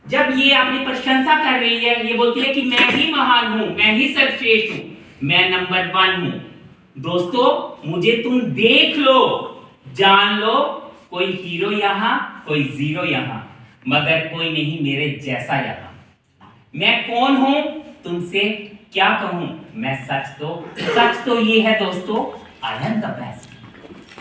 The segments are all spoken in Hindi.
जब ये अपनी प्रशंसा कर रही है, ये बोलती है कि मैं ही महान हूं, मैं ही सर्वश्रेष्ठ हूं, मैं नंबर 1 हूं। दोस्तों, मुझे तुम देख लो, जान लो, कोई हीरो यहां, कोई जीरो यहां, मगर कोई नहीं मेरे जैसा यहां। मैं कौन हूं, तुमसे क्या कहूं, मैं सच तो ये है दोस्तों, आई एम द बेस्ट,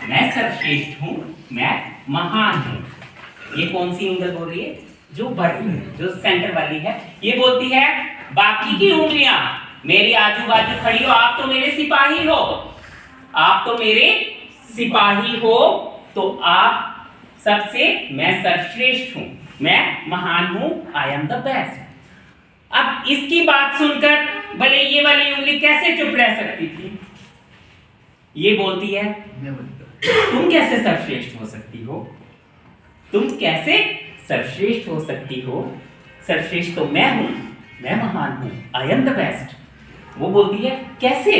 मैं सर्वश्रेष्ठ हूं, मैं महान हूं। ये कौन सी उंगल बोल रही है? जो सेंटर वाली है। ये बोलती है बाकी की उंगलियां मेरी आजू बाजू खड़ी हो, आप तो मेरे सिपाही हो, आप तो मेरे सिपाही हो, तो आप सबसे मैं सर्वश्रेष्ठ हूं, मैं महान हूं, आई एम द बेस्ट। अब इसकी बात सुनकर भले ये वाली उंगली कैसे चुप रह सकती थी? ये बोलती है तुम कैसे सर्वश्रेष्ठ हो सकती हो, तुम कैसे सर्वश्रेष्ठ हो सकती हो, सर्वश्रेष्ठ तो मैं हूं, मैं महान हूं, आई एम द बेस्ट। वो बोलती है कैसे?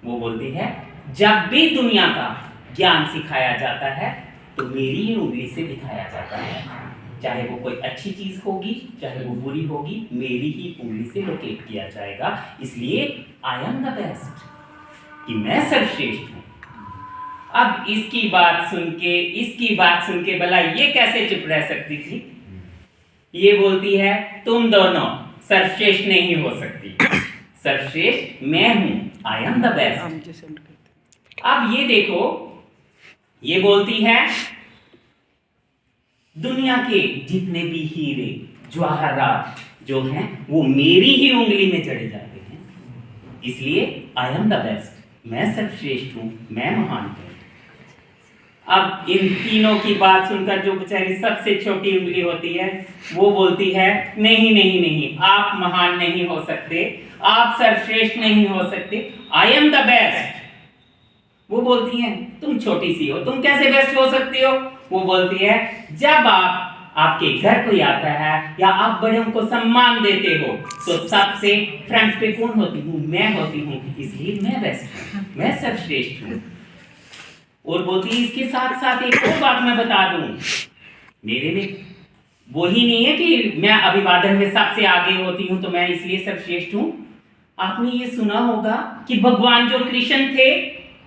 वो बोलती है जब भी दुनिया का ज्ञान सिखाया जाता है तो मेरी ही उंगली से दिखाया जाता है, चाहे वो कोई अच्छी चीज होगी, चाहे वो बुरी होगी, मेरी ही उंगली से लोकेट किया जाएगा। इसलिए आई एम द बेस्ट, कि मैं सर्वश्रेष्ठ हूं। अब इसकी बात सुन के भला ये कैसे चुप रह सकती थी? ये बोलती है तुम दोनों सर्वश्रेष्ठ नहीं हो सकती, सर्वश्रेष्ठ मैं हूं, आई एम द बेस्ट। अब ये देखो, ये बोलती है दुनिया के जितने भी हीरे जवाहरात जो हैं वो मेरी ही उंगली में जड़े जाते हैं, इसलिए आई एम द बेस्ट, मैं सर्वश्रेष्ठ हूं, मैं महान हूं। अब इन तीनों की बात सुनकर जो बेचारी सबसे छोटी उंगली होती है वो बोलती है नहीं नहीं नहीं, आप महान नहीं हो सकते, आप सर्वश्रेष्ठ नहीं हो सकते, आई एम द बेस्ट। वो बोलती है तुम छोटी सी हो, तुम कैसे बेस्ट हो सकती हो? वो बोलती है जब आपके घर कोई आता है या आप बड़ों को सम्मान देते हो तो सबसे फ्रंट पे कौन होती हूँ? मैं होती हूँ, इसलिए मैं बेस्ट हूँ, मैं सर्वश्रेष्ठ हूँ। और बोलती है इसके साथ साथ एक और बात मैं बता दूं, मेरे में वो ही नहीं है कि मैं अभिवादन में सबसे आगे होती हूं तो मैं इसलिए सर्वश्रेष्ठ हूं। आपने ये सुना होगा कि भगवान जो कृष्ण थे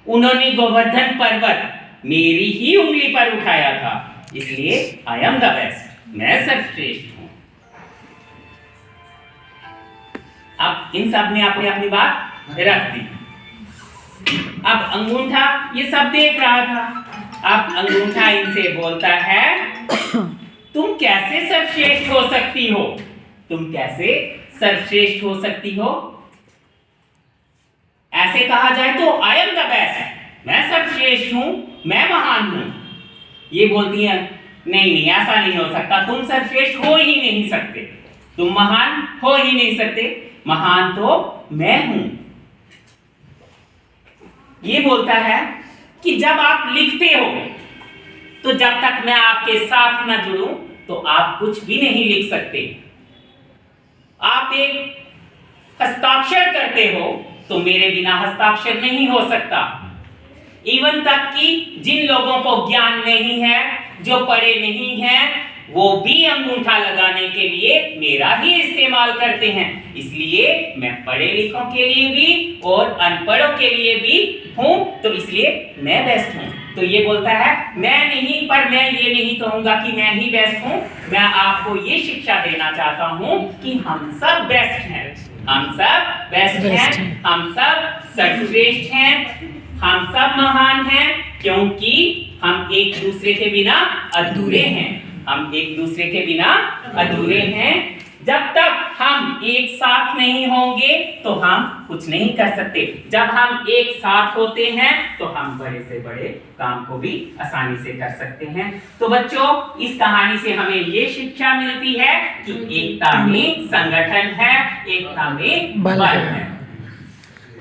उन्होंने गोवर्धन पर्वत मेरी ही उंगली पर उठाया था, इसलिए आई एम द बेस्ट, मैं सर्वश्रेष्ठ हूं। अब इन सब ने अपनी अपनी बात रख दी। अब अंगूठा ये सब देख रहा था। अब अंगूठा इनसे बोलता है तुम कैसे सर्वश्रेष्ठ हो सकती हो, तुम कैसे सर्वश्रेष्ठ हो सकती हो? ऐसे कहा जाए तो आई एम द बेस्ट, मैं सर्वश्रेष्ठ हूं, मैं महान हूं। ये बोलती है नहीं नहीं, ऐसा नहीं हो सकता, तुम सर्वश्रेष्ठ हो ही नहीं सकते, तुम महान हो ही नहीं सकते, महान तो मैं हूं। ये बोलता है कि जब आप लिखते हो तो जब तक मैं आपके साथ न जुड़ूं तो आप कुछ भी नहीं लिख सकते। आप एक हस्ताक्षर करते हो तो मेरे बिना हस्ताक्षर नहीं हो सकता। इवन तक कि जिन लोगों को ज्ञान नहीं है, जो पढ़े नहीं हैं, वो भी अंगूठा लगाने के लिए मेरा ही इस्तेमाल करते हैं। इसलिए मैं पढ़े लिखों के लिए भी और अनपढ़ों के लिए भी हूं, तो इसलिए मैं बेस्ट हूं। तो ये बोलता है मैं नहीं, पर मैं ये नहीं कहूंगा कि मैं ही बेस्ट हूं। मैं आपको ये शिक्षा देना चाहता हूं कि हम सब बेस्ट हैं, हम सब बेस्ट हैं, हम सब सर्वश्रेष्ठ हैं, हम सब महान हैं, क्योंकि हम एक दूसरे के बिना अधूरे हैं, हम एक दूसरे के बिना अधूरे हैं। जब तक हम एक साथ नहीं होंगे तो हम कुछ नहीं कर सकते। जब हम एक साथ होते हैं तो हम बड़े से बड़े काम को भी आसानी से कर सकते हैं। तो बच्चों, इस कहानी से हमें ये शिक्षा मिलती है कि एकता में संगठन है, एकता में बल है।